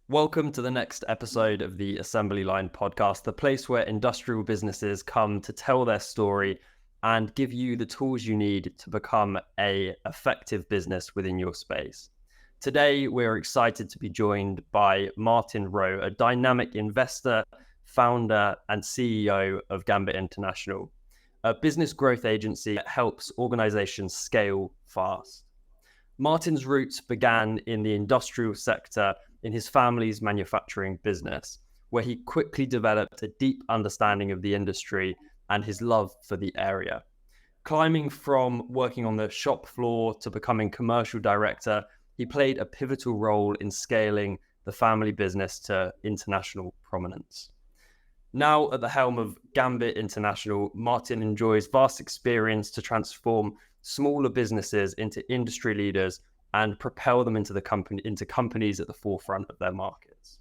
Welcome to the next episode of the Assembly Line podcast, the place where industrial businesses come to tell their story and give you the tools you need to become an effective business within your space. Today, we're excited to be joined by Martin Wroe, a dynamic investor, founder, and CEO of Gambit International, a business growth agency that helps organizations scale fast. Martin's roots began in the industrial sector in his family's manufacturing business, where he quickly developed a deep understanding of the industry and his love for the area. Climbing from working on the shop floor to becoming commercial director, he played a pivotal role in scaling the family business to international prominence. Now at the helm of Gambit International, Martin enjoys vast experience to transform smaller businesses into industry leaders and propel them into companies at the forefront of their markets.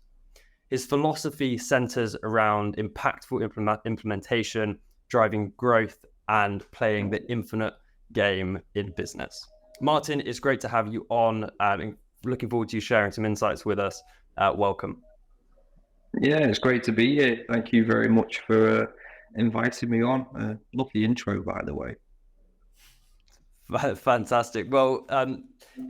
His philosophy centers around impactful implementation, driving growth, and playing the infinite game in business. Martin, it's great to have you on. Looking forward to you sharing some insights with us. Welcome. Yeah, it's great to be here. Thank you very much for inviting me on. Lovely intro, by the way. Fantastic. Well,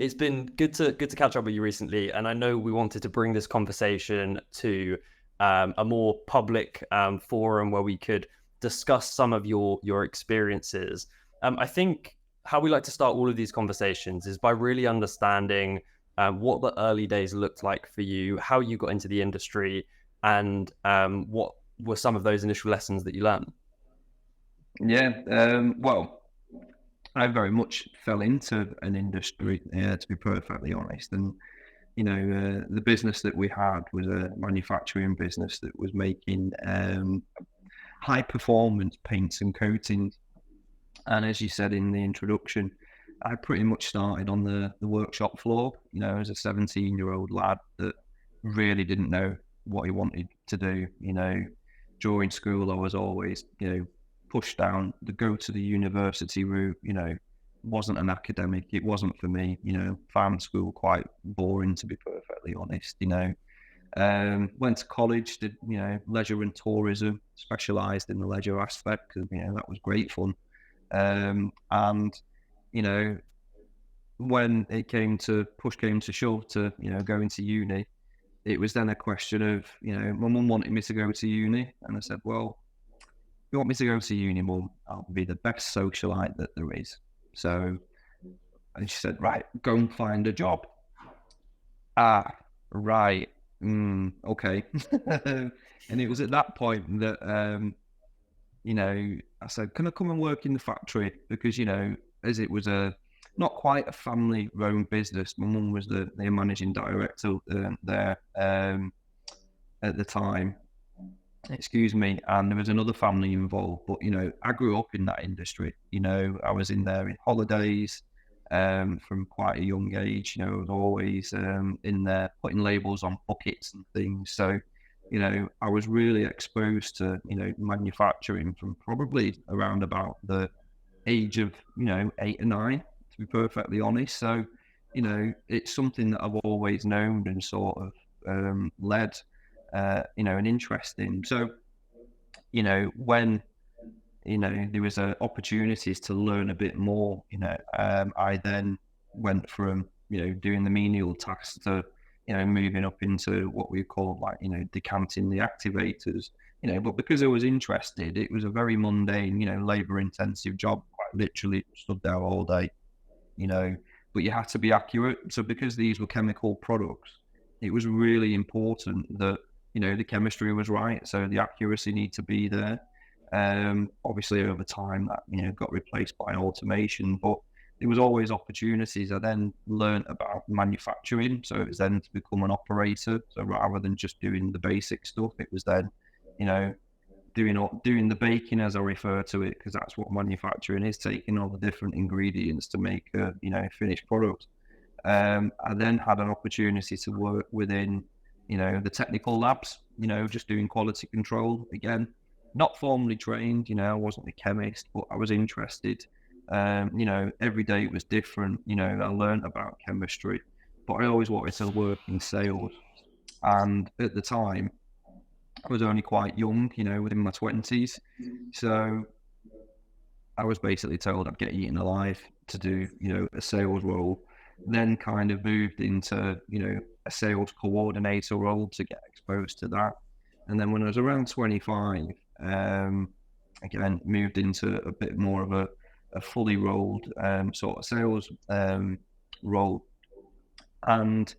it's been good to catch up with you recently, and I know we wanted to bring this conversation to a more public forum where we could discuss some of your experiences. I think how we like to start all of these conversations is by really understanding what the early days looked like for you, how you got into the industry, and what were some of those initial lessons that you learned. Yeah, well, I very much fell into an industry, to be perfectly honest. And, the business that we had was a manufacturing business that was making high performance paints and coatings. And as you said in the introduction, I pretty much started on the workshop floor, as a 17-year-old lad that really didn't know what he wanted to do. During school, I was always, pushed down the go to the university route. Wasn't an academic. It wasn't for me. Found school quite boring, to be perfectly honest. Went to college, did leisure and tourism, specialised in the leisure aspect because that was great fun. And when push came to shove to going to uni, it was then a question of my mum wanted me to go to uni, and I said, well, if you want me to go to uni, Mum, I'll be the best socialite that there is. And she said, right, go and find a job. Right. Okay. And it was at that point that, I said, can I come and work in the factory? Because, as it was not quite a family-run business, my mum was the managing director there at the time. Excuse me, and there was another family involved, but I grew up in that industry. I was in there in holidays from quite a young age. I was always in there putting labels on buckets and things. So I was really exposed to manufacturing from probably around about the age of 8 or 9, to be perfectly honest. So it's something that I've always known and sort of led an interest in. So, when, there was opportunities to learn a bit more, I then went from, doing the menial tasks to, moving up into what we call decanting the activators, but because I was interested, it was a very mundane, labor intensive job, quite literally stood there all day, but you had to be accurate. So because these were chemical products, it was really important that the chemistry was right, so the accuracy need to be there. Obviously, over time, that got replaced by automation, but there was always opportunities. I then learned about manufacturing, so it was then to become an operator. So rather than just doing the basic stuff, it was then, doing the baking, as I refer to it, because that's what manufacturing is: taking all the different ingredients to make a finished product. I then had an opportunity to work within the technical labs, just doing quality control. Again, not formally trained, I wasn't a chemist, but I was interested. Every day it was different. I learned about chemistry, but I always wanted to work in sales. And at the time, I was only quite young, within my 20s. So I was basically told I'd get eaten alive to do, a sales role, then kind of moved into, a sales coordinator role to get exposed to that. And then when I was around 25, again, moved into a bit more of a fully rolled sort of sales role. And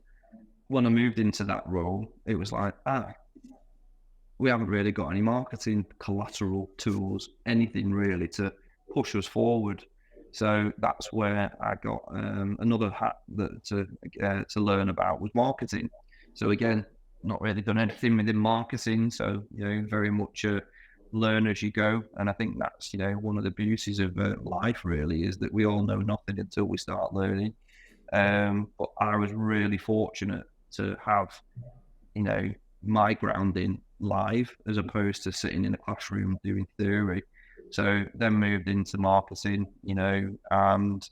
when I moved into that role, it was like, we haven't really got any marketing collateral tools, anything really to push us forward. So that's where I got another hat to learn about was marketing. So again, not really done anything within marketing. So, very much learn as you go. And I think that's, one of the beauties of life really is that we all know nothing until we start learning. But I was really fortunate to have, my grounding live as opposed to sitting in a classroom doing theory. So then moved into marketing, and,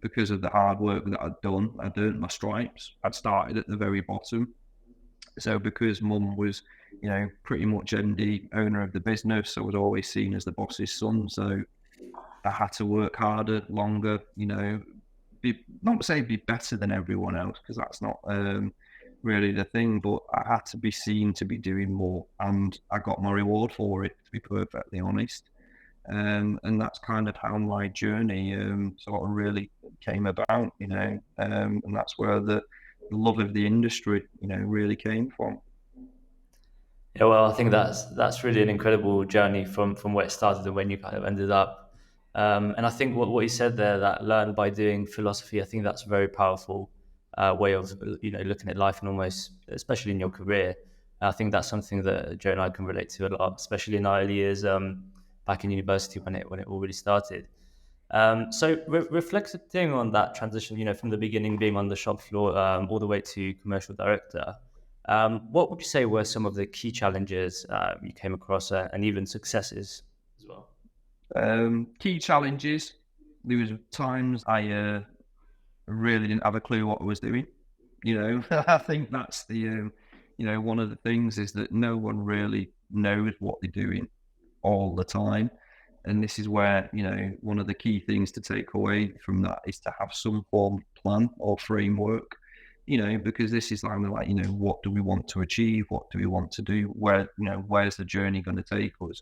because of the hard work that I'd done, I'd earned my stripes. I'd started at the very bottom. So because mum was, pretty much MD, owner of the business, I was always seen as the boss's son. So I had to work harder, longer, not to say be better than everyone else, because that's not really the thing, but I had to be seen to be doing more, and I got my reward for it, to be perfectly honest. And that's kind of how my journey sort of really came about, and that's where the love of the industry, really came from. Yeah, well, I think that's really an incredible journey from where it started and when you kind of ended up. And I think what you said there, that learn by doing philosophy, I think that's a very powerful way of looking at life, and almost, especially in your career. I think that's something that Joe and I can relate to a lot, especially in our early years back in university when it all really started. So reflecting on that transition, from the beginning being on the shop floor all the way to commercial director, what would you say were some of the key challenges you came across and even successes as well? Key challenges. There was times I really didn't have a clue what I was doing. I think that's the, one of the things is that no one really knows what they're doing all the time. And this is where, one of the key things to take away from that is to have some form of plan or framework, because this is like, what do we want to achieve? What do we want to do? Where's the journey going to take us?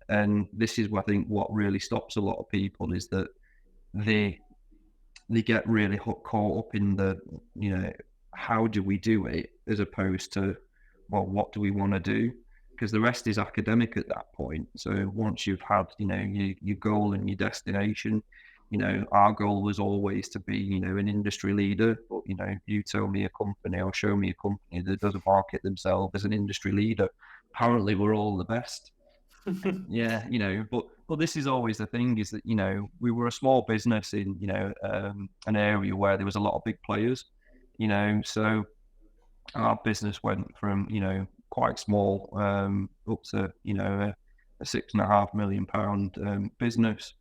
And this is what I think what really stops a lot of people is that they get really caught up in the, how do we do it, as opposed to, well, what do we want to do? Because the rest is academic at that point. So once you've had, your goal and your destination, our goal was always to be, an industry leader. But, you tell me a company or show me a company that doesn't market themselves as an industry leader. Apparently we're all the best. Yeah, but this is always the thing is that, we were a small business in, an area where there was a lot of big players, so our business went from, quite small up to, a £6.5 million business.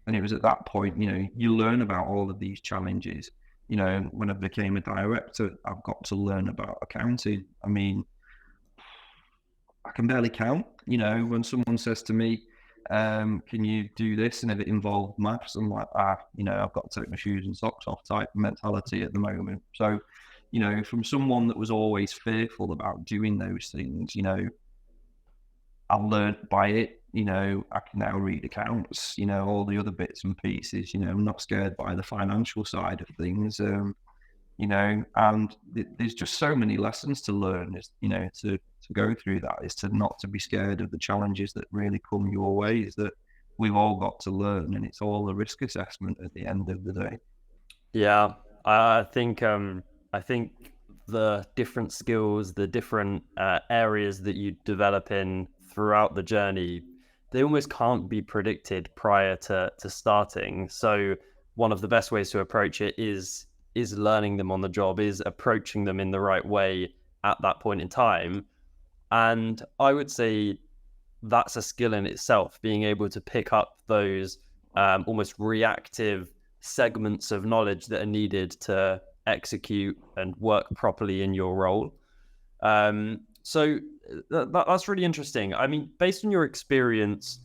And it was at that point, you learn about all of these challenges. When I became a director, I've got to learn about accounting. I mean, I can barely count, when someone says to me, can you do this? And if it involved maths, I'm like, I've got to take my shoes and socks off type mentality at the moment. So, from someone that was always fearful about doing those things, I learned by it, I can now read accounts, all the other bits and pieces, I'm not scared by the financial side of things, and there's just so many lessons to learn, to go through that, is to not to be scared of the challenges that really come your way, is that we've all got to learn, and it's all a risk assessment at the end of the day. Yeah, I think the different skills, the different areas that you develop in throughout the journey, they almost can't be predicted prior to starting. So one of the best ways to approach it is learning them on the job, is approaching them in the right way at that point in time. And I would say that's a skill in itself, being able to pick up those almost reactive segments of knowledge that are needed to execute and work properly in your role. So that's really interesting. I mean, based on your experience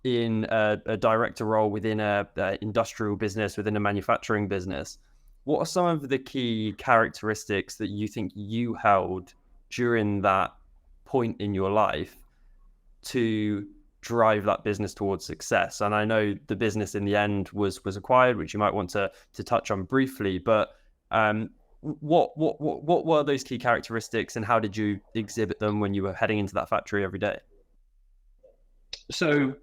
in a director role within a industrial business, within a manufacturing business, what are some of the key characteristics that you think you held during that point in your life to drive that business towards success? And I know the business in the end was acquired, which you might want to touch on briefly, but what were those key characteristics, and how did you exhibit them when you were heading into that factory every day? So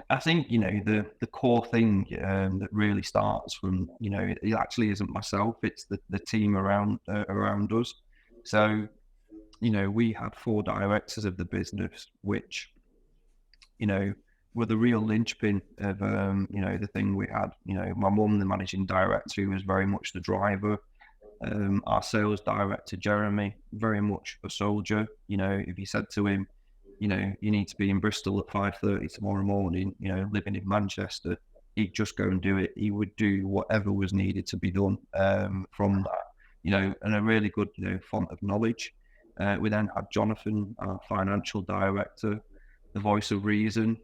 I think, the core thing that really starts from, it actually isn't myself, it's the team around us. So, we had 4 directors of the business, which, were the real linchpin of, the thing we had. My mum, the managing director, who was very much the driver. Our sales director, Jeremy, very much a soldier. If you said to him, you need to be in Bristol at 5:30 tomorrow morning, living in Manchester, he'd just go and do it. He would do whatever was needed to be done from that, and a really good, font of knowledge. We then had Jonathan, our financial director, the voice of reason.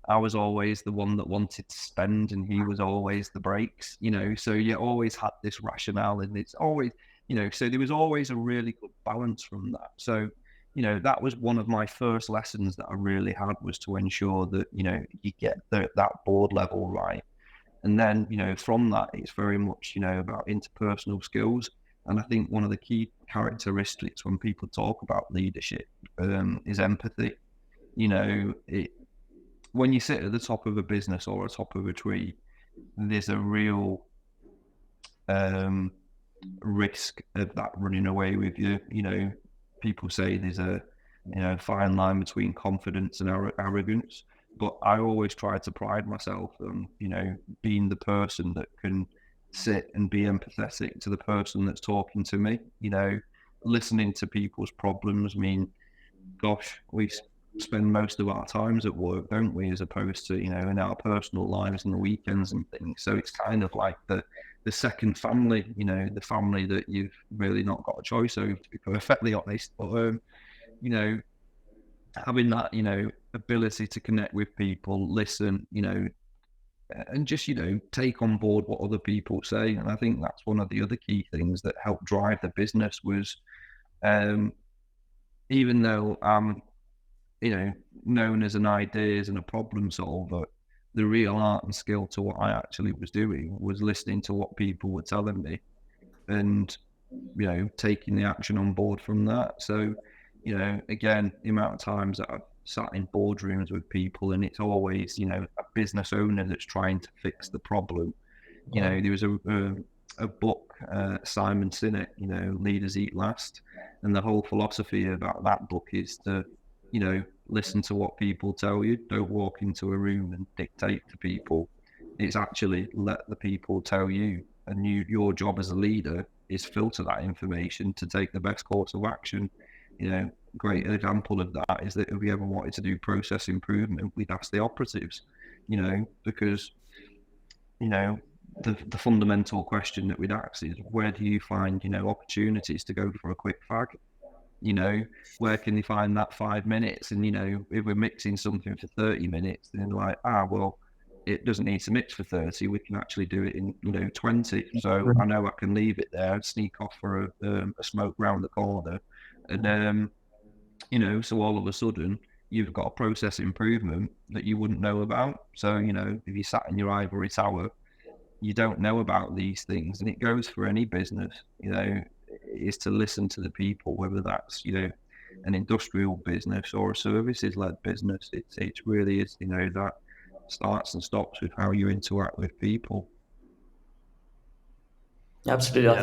I was always the one that wanted to spend, and he was always the breaks, so you always had this rationale, and it's always, so there was always a really good balance from that. So, that was one of my first lessons that I really had, was to ensure that, you get that board level right. And then, from that, it's very much, about interpersonal skills. And I think one of the key characteristics when people talk about leadership is empathy. When you sit at the top of a business or at the top of a tree, there's a real risk of that running away with you. People say there's a fine line between confidence and arrogance, but I always try to pride myself on being the person that can sit and be empathetic to the person that's talking to me. Listening to people's problems. I mean, gosh, we spend most of our times at work, don't we, as opposed to in our personal lives and the weekends and things. So it's kind of like the second family, the family that you've really not got a choice over, to be perfectly honest. But having that ability to connect with people, listen, and just take on board what other people say. And I think that's one of the other key things that helped drive the business was, even though I'm known as an ideas and a problem solver, the real art and skill to what I actually was doing was listening to what people were telling me and, taking the action on board from that. So, again, the amount of times that I've sat in boardrooms with people, and it's always, a business owner that's trying to fix the problem. There was a book, Simon Sinek, Leaders Eat Last. And the whole philosophy about that book is to, listen to what people tell you. Don't walk into a room and dictate to people. It's actually let the people tell you, and your job as a leader is filter that information to take the best course of action. Great example of that is that if we ever wanted to do process improvement, we'd ask the operatives, because, the fundamental question that we'd ask is, where do you find, opportunities to go for a quick fag? Where can you find that 5 minutes? And, if we're mixing something for 30 minutes, then like, well, it doesn't need to mix for 30. We can actually do it in, 20. So I know I can leave it there, sneak off for a smoke round the corner. And, so all of a sudden you've got a process improvement that you wouldn't know about. So, if you sat in your ivory tower, you don't know about these things. And it goes for any business, is to listen to the people, whether that's, an industrial business or a services-led business. It really is, that starts and stops with how you interact with people. Absolutely. Yeah.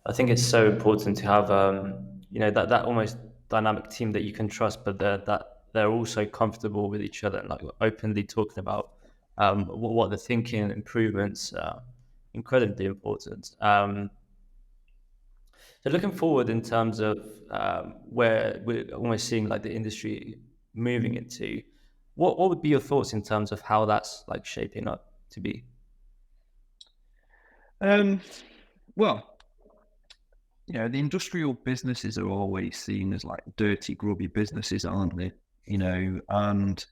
I think it's so important to have, that almost dynamic team that you can trust, but that they're also comfortable with each other and like openly talking about what they're thinking, improvements, incredibly important. So looking forward in terms of where we're almost seeing like the industry moving into, what would be your thoughts in terms of how that's like shaping up to be? Well, the industrial businesses are always seen as like dirty, grubby businesses, aren't they? And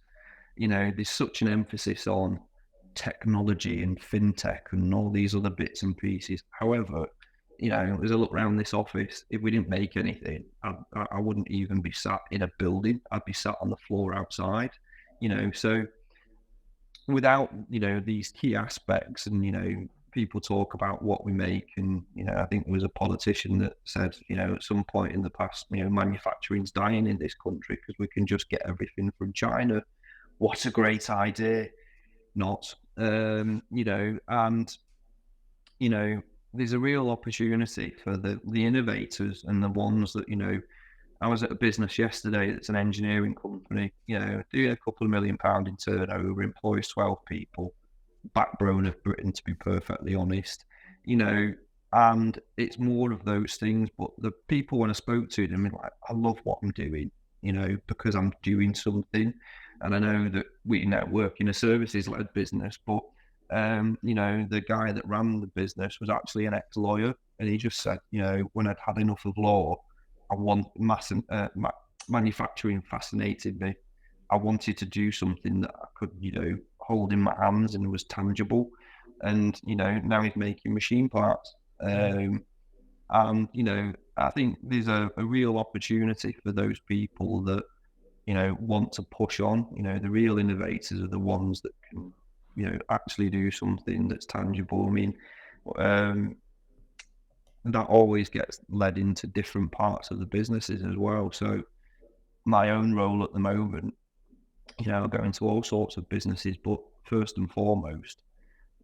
there's such an emphasis on technology and fintech and all these other bits and pieces. However, as I look around this office, if we didn't make anything, I wouldn't even be sat in a building. I'd be sat on the floor outside. So without these key aspects, and people talk about what we make, and I think there was a politician that said at some point in the past, manufacturing's dying in this country because we can just get everything from China. What a great idea. Not and there's a real opportunity for the innovators and the ones that I was at a business yesterday that's an engineering company, doing a couple of £1 million in turnover, employs 12 people, backbone of Britain, to be perfectly honest, and it's more of those things. But the people, when I spoke to them, like, I love what I'm doing, because I'm doing something. And I know that we work in a services-led business, but the guy that ran the business was actually an ex-lawyer, and he just said, when I'd had enough of law, I want manufacturing fascinated me. I wanted to do something that I could, hold in my hands and was tangible. And now he's making machine parts. And I think there's a real opportunity for those people that want to push on. The real innovators are the ones that can actually do something that's tangible. I mean, that always gets led into different parts of the businesses as well. So my own role at the moment, I go into all sorts of businesses, but first and foremost,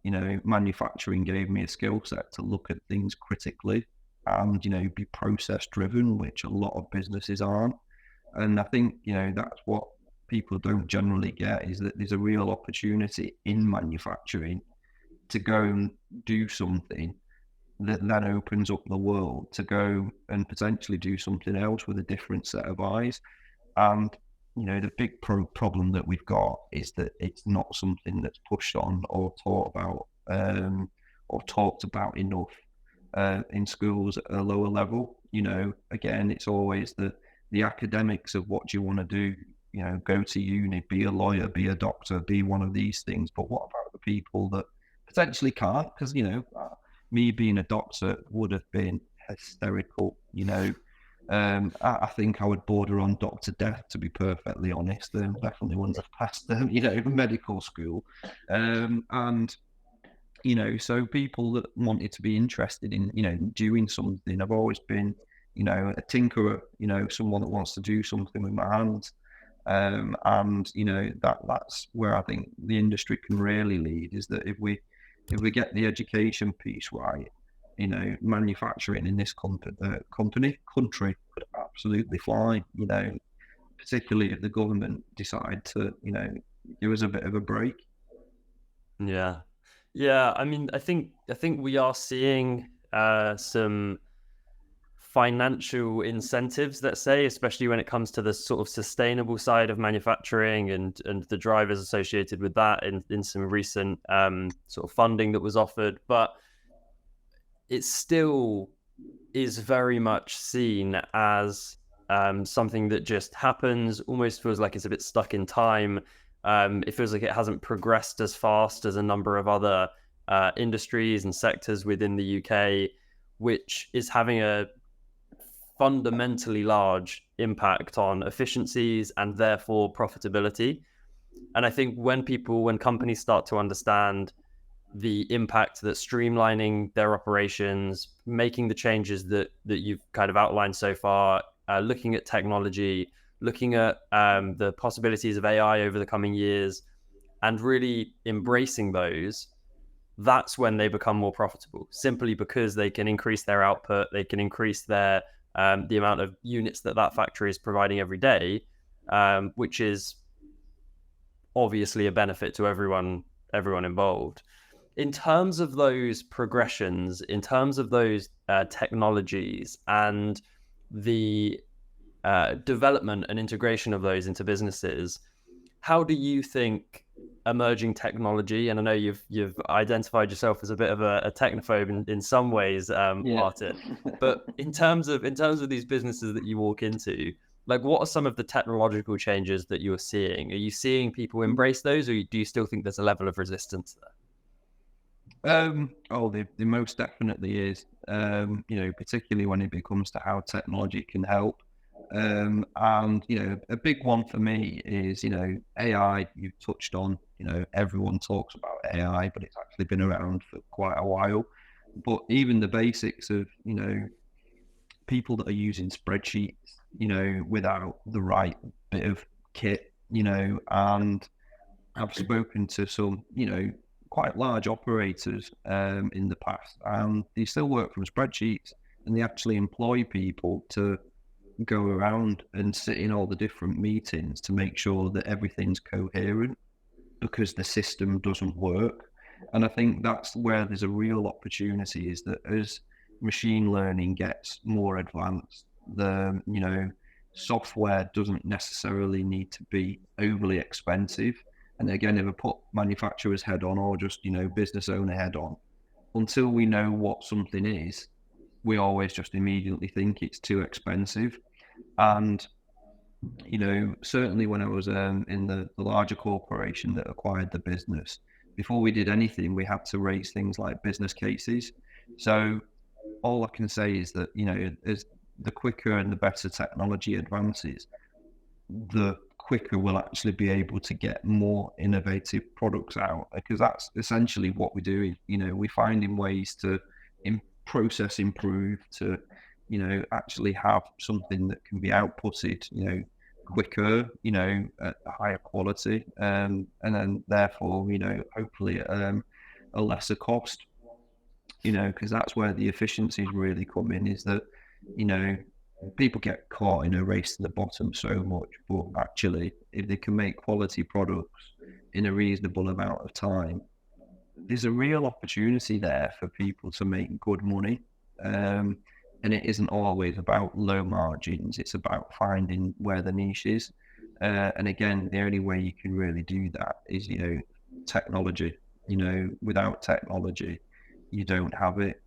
manufacturing gave me a skill set to look at things critically and, be process driven, which a lot of businesses aren't. And I think, that's what people don't generally get, is that there's a real opportunity in manufacturing to go and do something that then opens up the world to go and potentially do something else with a different set of eyes. And, the big problem that we've got is that it's not something that's pushed on or taught about or talked about enough in schools at a lower level. Again, it's always the academics of what do you want to do, go to uni, be a lawyer, be a doctor, be one of these things. But what about the people that potentially can't? Because, me being a doctor would have been hysterical, I think I would border on Dr. Death, to be perfectly honest. Definitely wouldn't have passed medical school. So people that wanted to be interested in, doing something, I've always been, a tinkerer, someone that wants to do something with my hands. That's where I think the industry can really lead, is that if we get the education piece right, manufacturing in this country could absolutely fly, particularly if the government decide to, give us a bit of a break. Yeah. I mean, I think we are seeing some financial incentives, let's say, especially when it comes to the sort of sustainable side of manufacturing and the drivers associated with that in some recent sort of funding that was offered. But it still is very much seen as something that just happens, almost feels like it's a bit stuck in time. It feels like it hasn't progressed as fast as a number of other industries and sectors within the UK, which is having a fundamentally large impact on efficiencies and therefore profitability. And I think when companies start to understand the impact that streamlining their operations, making the changes that you've kind of outlined so far, looking at technology, looking at the possibilities of AI over the coming years, and really embracing those, that's when they become more profitable, simply because they can increase their output, they can increase their the amount of units that factory is providing every day, which is obviously a benefit to everyone involved. In terms of those progressions, in terms of those technologies and the development and integration of those into businesses, how do you think emerging technology, and I know you've identified yourself as a bit of a technophobe in some ways, Martin, but in terms of these businesses that you walk into, like, what are some of the technological changes that you're seeing? Are you seeing people embrace those, or do you still think there's a level of resistance there? There most definitely is. Particularly when it comes to how technology can help. And a big one for me is AI. You've touched on. Everyone talks about AI, but it's actually been around for quite a while. But even the basics of people that are using spreadsheets, without the right bit of kit, and I've spoken to some, quite large operators in the past, and they still work from spreadsheets, and they actually employ people to go around and sit in all the different meetings to make sure that everything's coherent, because the system doesn't work. And I think that's where there's a real opportunity, is that as machine learning gets more advanced, the software doesn't necessarily need to be overly expensive. And again, if I put manufacturer's head on, or just business owner head on, until we know what something is, we always just immediately think it's too expensive. And certainly when I was in the larger corporation that acquired the business, before we did anything, we had to raise things like business cases. So all I can say is that as the quicker and the better technology advances, the quicker we'll actually be able to get more innovative products out, because that's essentially what we're doing. We're finding ways to process improve, to actually have something that can be outputted quicker, at a higher quality, and then therefore hopefully at a lesser cost, because that's where the efficiencies really come in. Is that people get caught in a race to the bottom so much, but actually if they can make quality products in a reasonable amount of time, there's a real opportunity there for people to make good money. And it isn't always about low margins, it's about finding where the niche is. And again, the only way you can really do that is technology. Without technology you don't have it.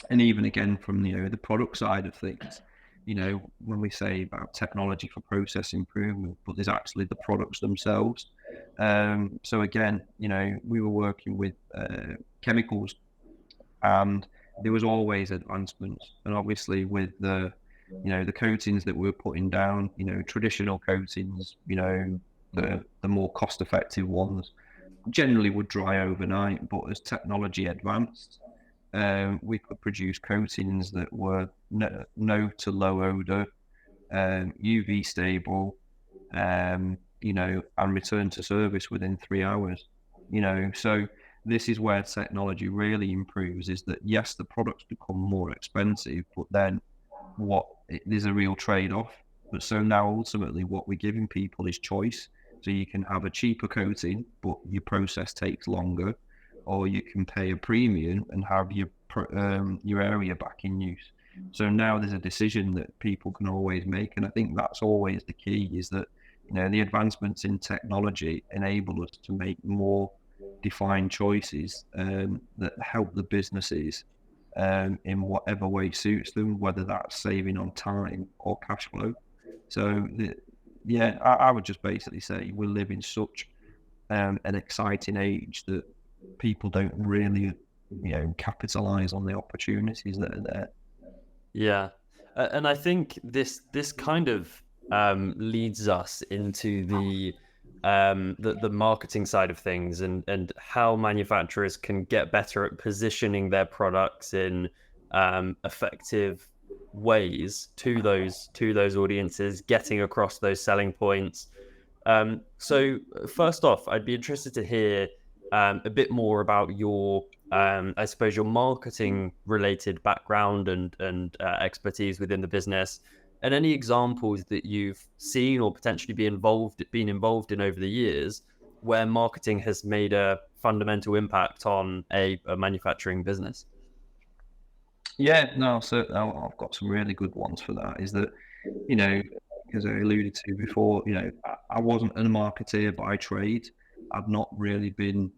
And even again from the product side of things, when we say about technology for process improvement, but there's actually the products themselves. So again, we were working with chemicals, and there was always advancements. And obviously with the coatings that we were putting down, traditional coatings, the more cost effective ones generally would dry overnight. But as technology advanced, we could produce coatings that were no to low odor, UV stable, and return to service within 3 hours. So this is where technology really improves, is that yes, the products become more expensive, but then there's a real trade-off. But so now ultimately what we're giving people is choice. So you can have a cheaper coating, but your process takes longer, or you can pay a premium and have your area back in use. So now there's a decision that people can always make. And I think that's always the key, is that the advancements in technology enable us to make more defined choices that help the businesses in whatever way suits them, whether that's saving on time or cash flow. So I would just basically say we live in such an exciting age that people don't really capitalize on the opportunities that are there. Yeah, and I think this kind of leads us into the marketing side of things, and how manufacturers can get better at positioning their products in effective ways to those audiences, getting across those selling points. So first off, I'd be interested to hear a bit more about your I suppose your marketing related background and expertise within the business, and any examples that you've seen or potentially been involved in over the years where marketing has made a fundamental impact on a manufacturing business. Yeah, no, so I've got some really good ones for that. Is that, as I alluded to before, I wasn't a marketeer by trade. I've not really been,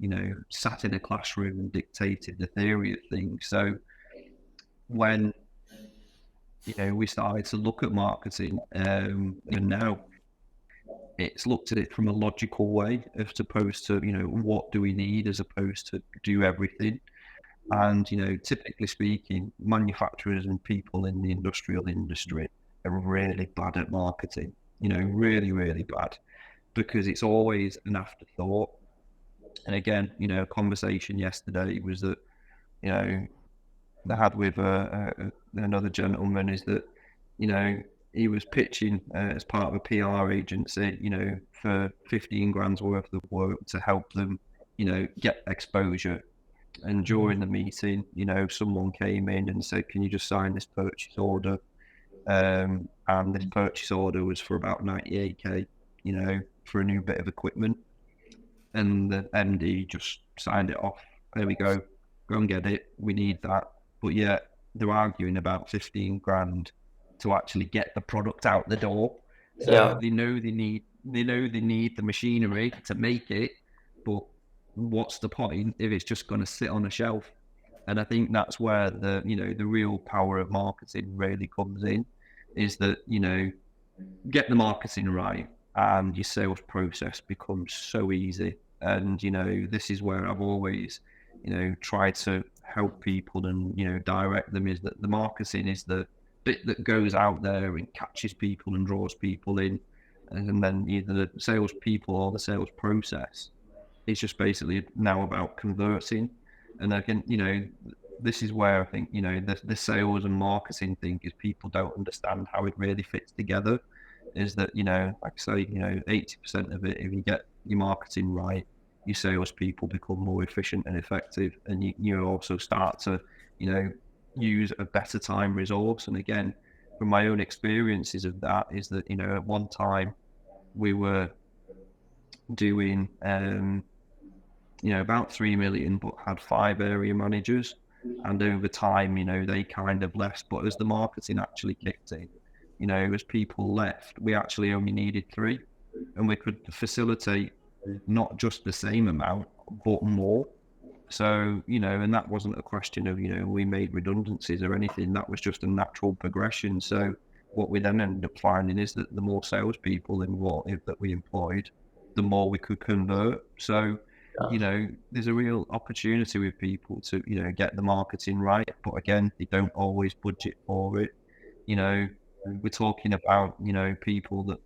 sat in a classroom and dictated the theory of things. So when, we started to look at marketing, and now it's looked at it from a logical way as opposed to, what do we need as opposed to do everything. And, typically speaking, manufacturers and people in the industrial industry are really bad at marketing, really, really bad, because it's always an afterthought. And again, a conversation yesterday was that, I had with another gentleman is that, he was pitching as part of a PR agency, for 15 grand's worth of work to help them, get exposure. And during the meeting, someone came in and said, can you just sign this purchase order? And this purchase order was for about 98k, for a new bit of equipment. And the MD just signed it off. There we go and get it. We need that. But yet they're arguing about 15 grand to actually get the product out the door. So they know they need the machinery to make it, but what's the point if it's just going to sit on a shelf? And I think that's where the real power of marketing really comes in, is that, get the marketing right and your sales process becomes so easy. And, this is where I've always, tried to help people and, direct them, is that the marketing is the bit that goes out there and catches people and draws people in. And then either the sales people or the sales process, it's just basically now about converting. And again, this is where I think, the sales and marketing thing is people don't understand how it really fits together. Is that, like I say, 80% of it, if you get your marketing right, your sales people become more efficient and effective, and you also start to, use a better time resource. And again, from my own experiences of that, is that, at one time we were doing, about 3 million, but had 5 area managers. And over time, they kind of left. But as the marketing actually kicked in, as people left, we actually only needed 3, and we could facilitate not just the same amount, but more. So, and that wasn't a question of, we made redundancies or anything. That was just a natural progression. So what we then ended up finding is that the more salespeople that we employed, the more we could convert. So, there's a real opportunity with people to, get the marketing right. But again, they don't always budget for it. We're talking about, people that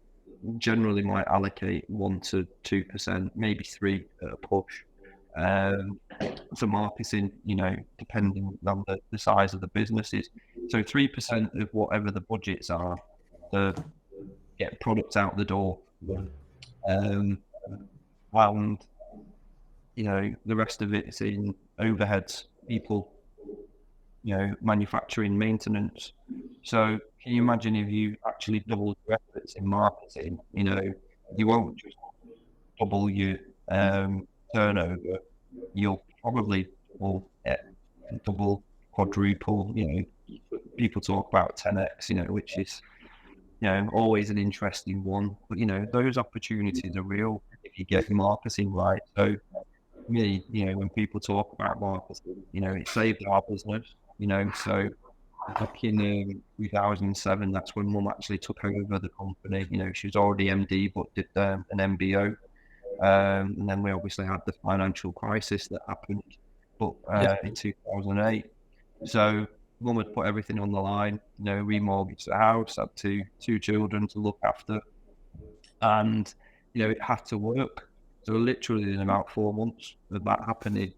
generally might allocate 1 to 2%, maybe 3 at a push, to marketing, depending on the size of the businesses. So 3% of whatever the budgets are to get products out the door. And, the rest of it is in overheads, people, manufacturing, maintenance. So can you imagine if you actually doubled your efforts in marketing? You won't just double your turnover. You'll probably double, quadruple. People talk about 10x, which is, always an interesting one. But those opportunities are real if you get your marketing right. So me, when people talk about marketing, it saved our business. So back in 2007, that's when Mum actually took over the company. She was already MD, but did an MBO. And then we obviously had the financial crisis that happened, but in 2008. So Mum had put everything on the line, remortgaged the house, had two children to look after, and it had to work. So literally in about 4 months of that happening,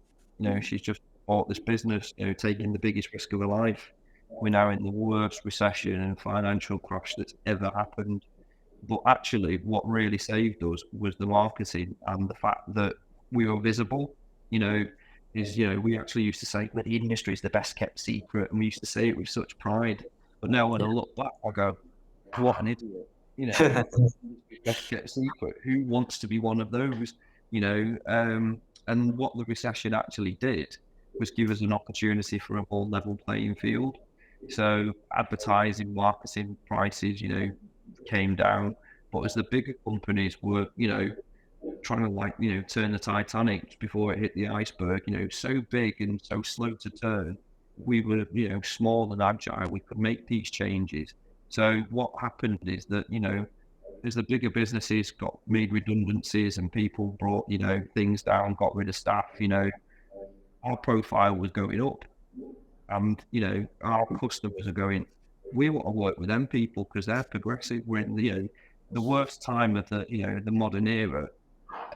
she's just bought this business, taking the biggest risk of her life. We're now in the worst recession and financial crash that's ever happened. But actually, what really saved us was the marketing and the fact that we were visible. We actually used to say that the industry is the best kept secret, and we used to say it with such pride. But now when I look back, I go, what an idiot. Best kept secret. Who wants to be one of those? And what the recession actually did was give us an opportunity for a more level playing field. So advertising, marketing prices, came down. But as the bigger companies were, trying to turn the Titanic before it hit the iceberg, so big and so slow to turn, we were, small and agile. We could make these changes. So what happened is that, as the bigger businesses made redundancies and people brought, things down, got rid of staff, our profile was going up, and, our customers are going, we want to work with them people because they're progressive. We're in the worst time of the modern era.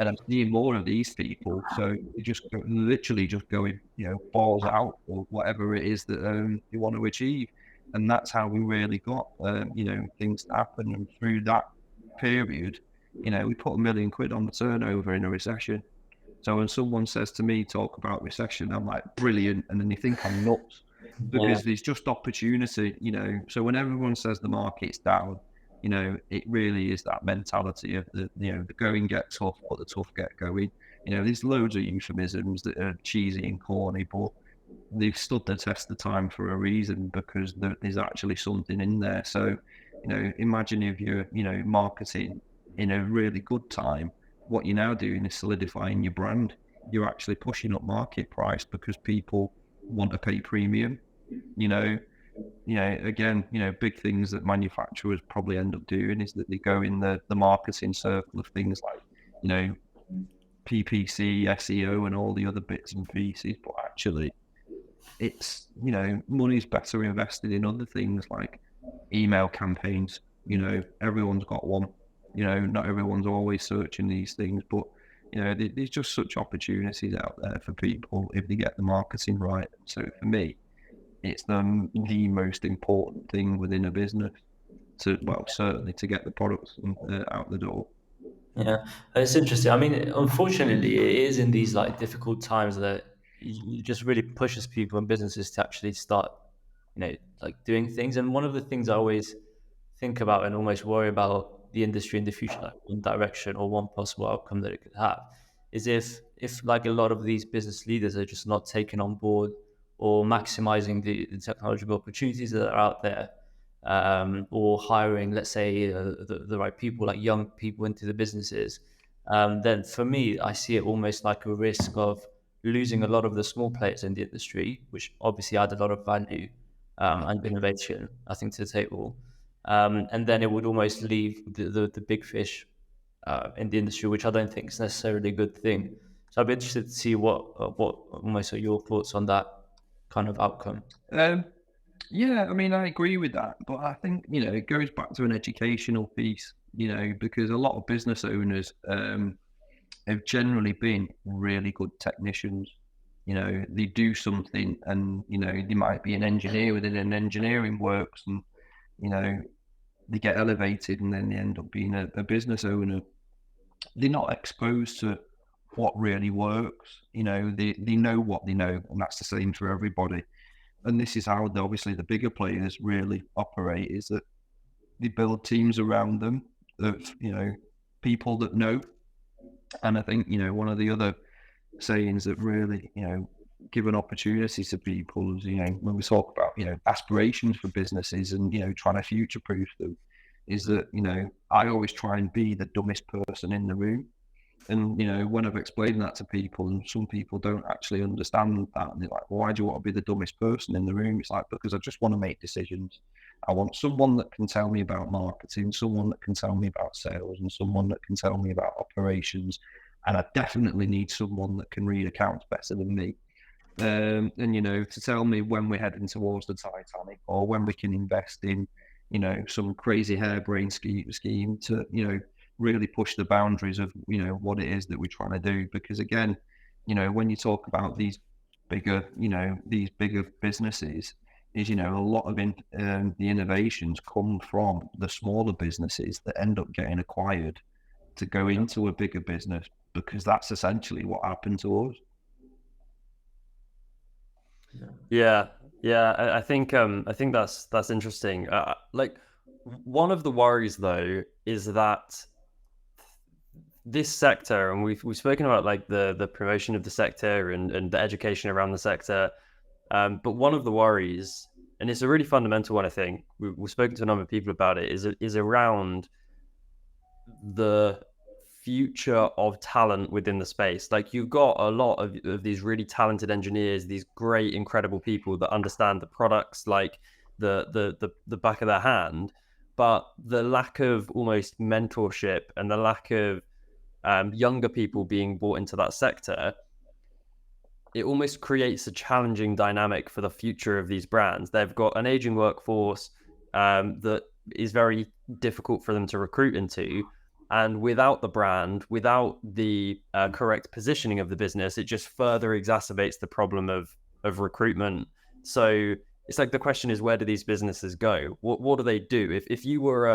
And I'm seeing more of these people, so you just literally just going, balls out or whatever it is that you want to achieve, and that's how we really got, things to happen. And through that period, we put £1 million on the turnover in a recession. So when someone says to me, talk about recession, I'm like, brilliant, and then they think I'm nuts because there's just opportunity, So when everyone says the market's down, it really is that mentality of the going get tough, but the tough get going. There's loads of euphemisms that are cheesy and corny, but they've stood the test of time for a reason because there's actually something in there. So, imagine if you're, marketing in a really good time, what you're now doing is solidifying your brand. You're actually pushing up market price because people want to pay premium, again, big things that manufacturers probably end up doing is that they go in the marketing circle of things like, PPC, SEO, and all the other bits and pieces. But actually, it's, money's better invested in other things like email campaigns. Everyone's got one. Not everyone's always searching these things, but, there's just such opportunities out there for people if they get the marketing right. So for me, it's the most important thing within a business certainly to get the products out the door. Yeah, it's interesting. I mean, unfortunately, it is in these like difficult times that it just really pushes people and businesses to actually start, like doing things. And one of the things I always think about and almost worry about the industry in the future, like one direction or one possible outcome that it could have, is if like a lot of these business leaders are just not taking on board or maximizing the technological opportunities that are out there, or hiring, let's say, the right people, like young people into the businesses, then for me, I see it almost like a risk of losing a lot of the small players in the industry, which obviously add a lot of value and innovation, I think, to the table. And then it would almost leave the big fish in the industry, which I don't think is necessarily a good thing. So I'd be interested to see what almost are your thoughts on that kind of outcome. Yeah, I mean, I agree with that, but I think, it goes back to an educational piece, because a lot of business owners have generally been really good technicians. They do something and, they might be an engineer within an engineering works and, they get elevated and then they end up being a business owner. They're not exposed to what really works. They know what they know, and that's the same for everybody. And this is how obviously the bigger players really operate, is that they build teams around them of, people that know. And I think, one of the other sayings that really, give an opportunity to people is, when we talk about, aspirations for businesses and, trying to future-proof them, is that, I always try and be the dumbest person in the room. And, when I've explained that to people, and some people don't actually understand that, and they're like, well, why do you want to be the dumbest person in the room? It's like, because I just want to make decisions. I want someone that can tell me about marketing, someone that can tell me about sales, and someone that can tell me about operations. And I definitely need someone that can read accounts better than me. And, to tell me when we're heading towards the Titanic, or when we can invest in, some crazy harebrained scheme to, really push the boundaries of, what it is that we're trying to do. Because again, when you talk about these bigger businesses, is, a lot of the innovations come from the smaller businesses that end up getting acquired to go into a bigger business, because that's essentially what happened to us. Yeah. I think that's interesting. Like, one of the worries though is that this sector, and we've spoken about like the promotion of the sector and the education around the sector, but one of the worries, and it's a really fundamental one, I think we've spoken to a number of people about it, is around the future of talent within the space. Like, you've got a lot of these really talented engineers, these great, incredible people that understand the products like the back of their hand, but the lack of almost mentorship and the lack of younger people being brought into that sector, it almost creates a challenging dynamic for the future of these brands. They've got an aging workforce that is very difficult for them to recruit into. And without the brand, without the correct positioning of the business, it just further exacerbates the problem of recruitment. So it's like, the question is, where do these businesses go? What do they do? If you were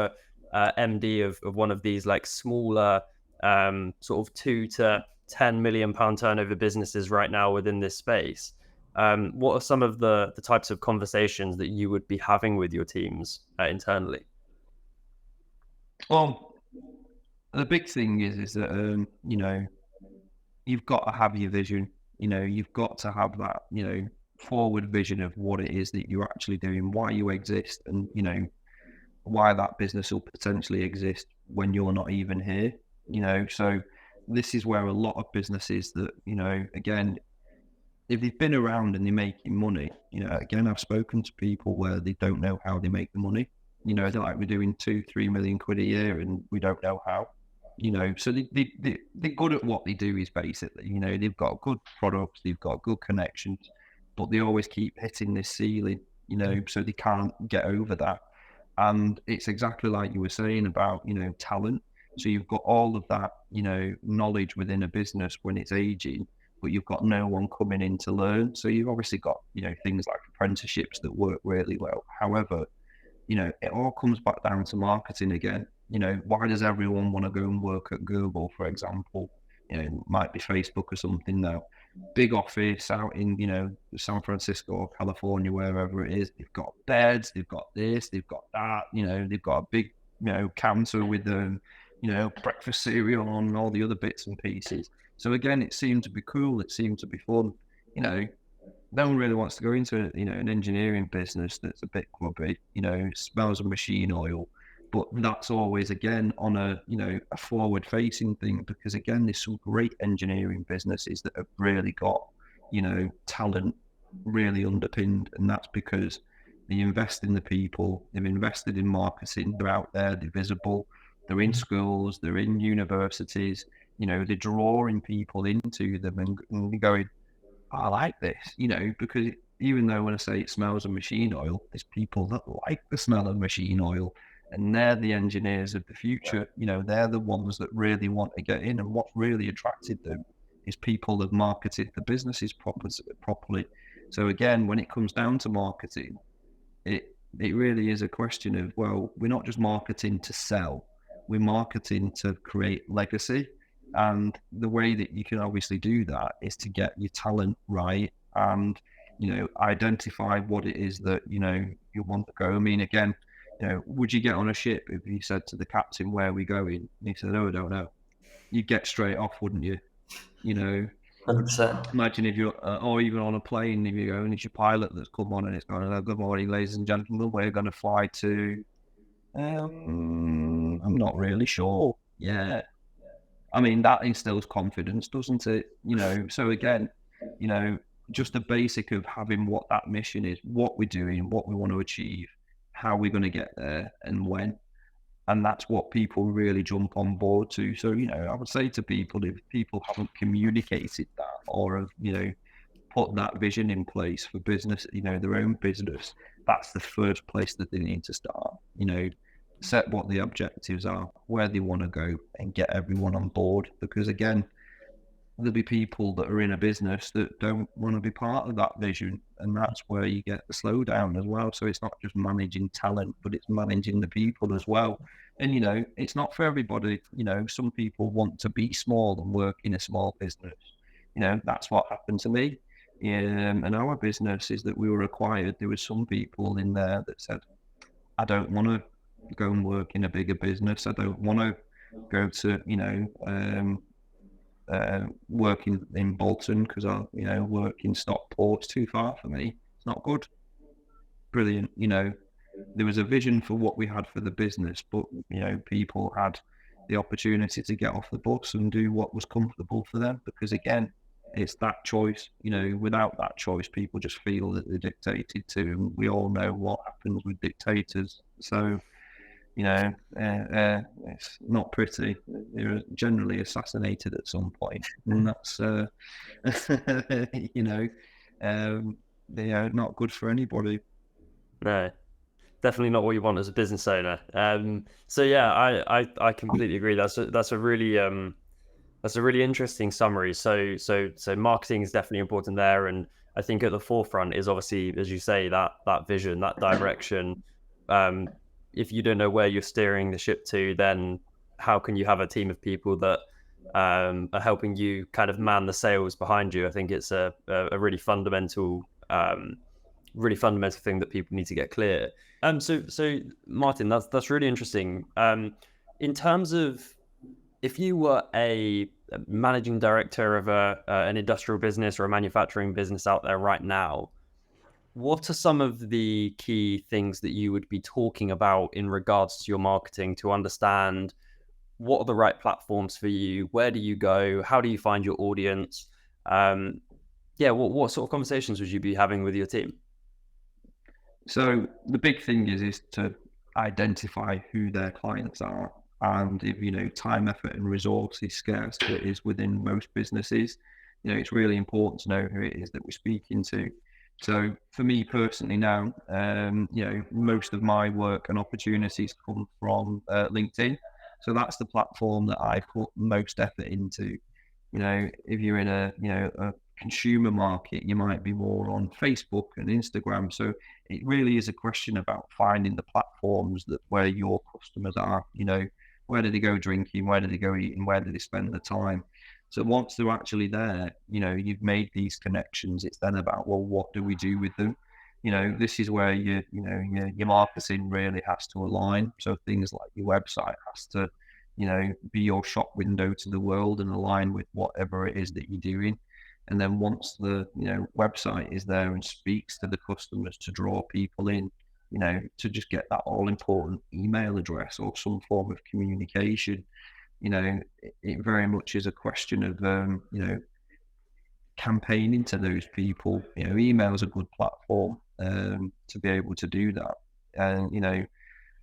a MD of one of these like smaller sort of 2 to 10 million pound turnover businesses right now within this space, what are some of the types of conversations that you would be having with your teams internally? Well, the big thing is that you know, you've got to have your vision. You know, you've got to have that, you know, forward vision of what it is that you're actually doing, why you exist, and, you know, why that business will potentially exist when you're not even here. You know, so this is where a lot of businesses that, you know, again, if they've been around and they're making money, you know, again, I've spoken to people where they don't know how they make the money. You know, they're like, we're doing 2-3 million quid a year and we don't know how. You know, so they're good at what they do, is basically, you know, they've got good products, they've got good connections, but they always keep hitting this ceiling, you know, so they can't get over that. And it's exactly like you were saying about, you know, talent. So you've got all of that, you know, knowledge within a business when it's aging, but you've got no one coming in to learn. So you've obviously got, you know, things like apprenticeships that work really well. However, you know, it all comes back down to marketing again. You know, why does everyone want to go and work at Google, for example? You know, it might be Facebook or something now. Big office out in, you know, San Francisco or California, wherever it is. They've got beds, they've got this, they've got that. You know, they've got a big, you know, counter with the, you know, breakfast cereal on and all the other bits and pieces. So again, it seemed to be cool. It seemed to be fun. You know, no one really wants to go into, you know, an engineering business that's a bit grubby, you know, smells of machine oil. But that's always, again, on a, you know, a forward facing thing, because again, there's some great engineering businesses that have really got, you know, talent really underpinned. And that's because they invest in the people, they've invested in marketing, they're out there, they're visible, they're in schools, they're in universities, you know, they're drawing people into them and going, I like this, you know, because even though when I say it smells of machine oil, there's people that like the smell of machine oil, and they're the engineers of the future. You know, they're the ones that really want to get in, and what really attracted them is people that marketed the businesses properly. So again, when it comes down to marketing, it really is a question of, well, we're not just marketing to sell, we're marketing to create legacy. And the way that you can obviously do that is to get your talent right and, you know, identify what it is that, you know, you want to go. I mean, again, you know, would you get on a ship if you said to the captain, where are we going? And he said, oh, I don't know. You'd get straight off, wouldn't you? You know, 100%. Imagine if you're, or even on a plane, if you go and it's your pilot that's come on and it's going, oh, good morning, ladies and gentlemen, we're going to fly to, I'm not really sure. Yeah. I mean, that instills confidence, doesn't it? You know, so again, you know, just the basic of having what that mission is, what we're doing, what we want to achieve, how we're going to get there and when. And that's what people really jump on board to. So, you know, I would say to people, if people haven't communicated that or have, you know, put that vision in place for business, you know, their own business, that's the first place that they need to start. You know, set what the objectives are, where they want to go, and get everyone on board. Because again, there'll be people that are in a business that don't want to be part of that vision, and that's where you get the slowdown as well. So it's not just managing talent, but it's managing the people as well. And, you know, it's not for everybody. You know, some people want to be small and work in a small business. You know, that's what happened to me. And our business is that we were acquired. There were some people in there that said, I don't want to go and work in a bigger business. I don't want to go to, you know, working in Bolton because I, you know, work in Stockport. It's too far for me. It's not good. Brilliant. You know, there was a vision for what we had for the business, but, you know, people had the opportunity to get off the bus and do what was comfortable for them, because again, it's that choice. Without that choice, people just feel that they're dictated to, and we all know what happens with dictators. So, it's not pretty. They're generally assassinated at some point, and that's, they are not good for anybody. No, definitely not what you want as a business owner. So yeah, I completely agree. That's a really interesting summary. So marketing is definitely important there, and I think at the forefront is obviously, as you say, that vision, that direction. If you don't know where you're steering the ship to, then how can you have a team of people that are helping you kind of man the sails behind you? I think it's a really fundamental thing that people need to get clear. So Martin, that's really interesting. In terms of, if you were a managing director of an industrial business or a manufacturing business out there right now, what are some of the key things that you would be talking about in regards to your marketing to understand what are the right platforms for you? Where do you go? How do you find your audience? What sort of conversations would you be having with your team? So the big thing is to identify who their clients are. And if, time, effort and resource is scarce, that is within most businesses, it's really important to know who it is that we're speaking to. So for me personally now, most of my work and opportunities come from LinkedIn. So that's the platform that I put most effort into. If you're in a consumer market, you might be more on Facebook and Instagram. So it really is a question about finding the platforms where your customers are. Where do they go drinking? Where do they go eating? Where do they spend the time? So once they're actually there, you've made these connections. It's then about, well, what do we do with them? This is where your marketing really has to align. So things like your website has to, be your shop window to the world and align with whatever it is that you're doing. And then once the website is there and speaks to the customers to draw people in, to just get that all important email address or some form of communication. It very much is a question of, campaigning to those people. Email is a good platform to be able to do that. And,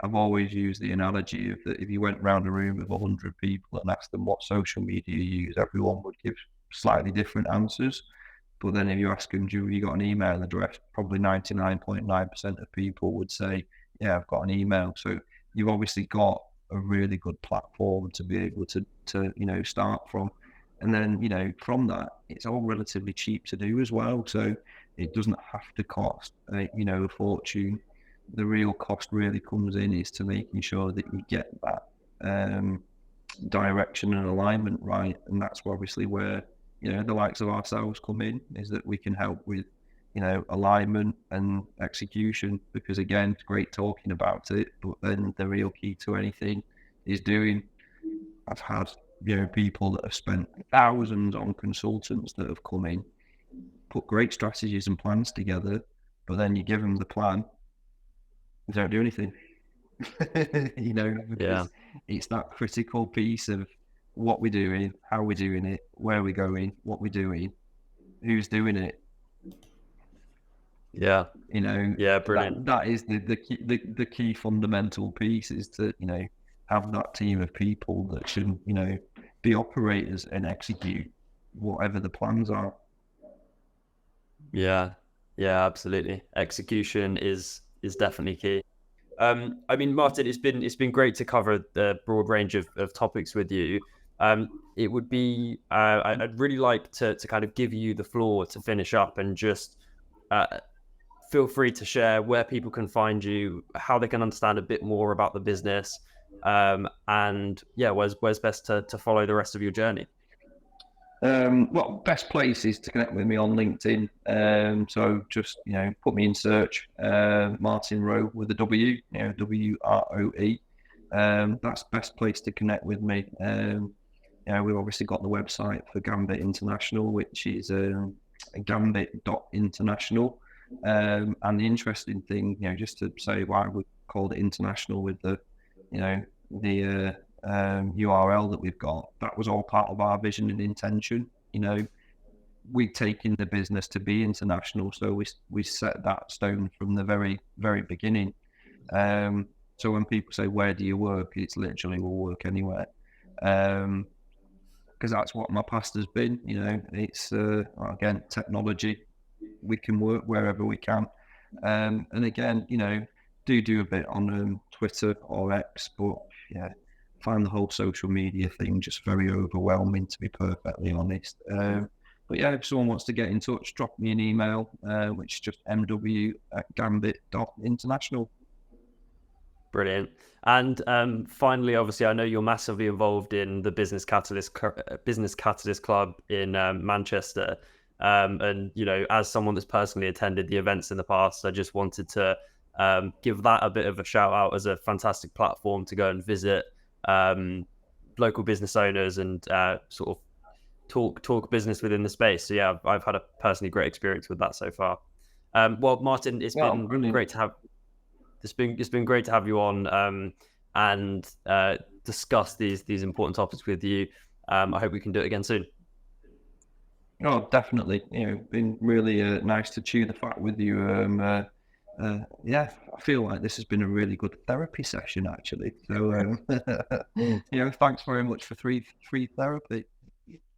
I've always used the analogy of that if you went around a room of 100 people and asked them what social media you use, everyone would give slightly different answers. But then if you ask them, do you got an email address? Probably 99.9% of people would say, yeah, I've got an email. So you've obviously got a really good platform to be able to start from. And then, from that, it's all relatively cheap to do as well. So it doesn't have to cost, a fortune. The real cost really comes in is to making sure that you get that direction and alignment right. And that's obviously where, the likes of ourselves come in, is that we can help with, alignment and execution, because again, it's great talking about it, but then the real key to anything is doing. I've had, people that have spent thousands on consultants that have come in, put great strategies and plans together, but then you give them the plan, they don't do anything. Because it's that critical piece of what we're doing, how we're doing it, where we're going, what we're doing, who's doing it. Brilliant. That is the key fundamental piece, is to have that team of people that should be operators and execute whatever the plans are. Yeah, absolutely. Execution is definitely key. Martin, it's been great to cover the broad range of topics with you. It would be I'd really like to kind of give you the floor to finish up, and just feel free to share where people can find you, how they can understand a bit more about the business, and where's best to follow the rest of your journey. Best place is to connect with me on LinkedIn. So just, put me in search, Martin Wroe with a W, WROE. That's the best place to connect with me. We've obviously got the website for Gambit International, which is gambit.international. And the interesting thing, just to say why we called it international with the URL that we've got, that was all part of our vision and intention. You know, we'd taken the business to be international, so we set that stone from the very, very beginning. So when people say, where do you work? It's literally, we'll work anywhere. Because that's what my past has been. You know, it's, again, technology. We can work wherever we can. And again, you know, do a bit on Twitter or X, but yeah, find the whole social media thing just very overwhelming, to be perfectly honest. But yeah, if someone wants to get in touch, drop me an email, which is just mw@gambit.international. Brilliant. And finally, obviously, I know you're massively involved in the Business Catalyst Club in Manchester. And, you know, as someone that's personally attended the events in the past, I just wanted to give that a bit of a shout out as a fantastic platform to go and visit local business owners and sort of talk business within the space. So yeah, I've had a personally great experience with that so far. Well, Martin, it's been great to have. It's been great to have you on and discuss these important topics with you. I hope we can do it again soon. Oh, definitely. You know, been really nice to chew the fat with you. Yeah, I feel like this has been a really good therapy session, actually. So, you know, thanks very much for free therapy.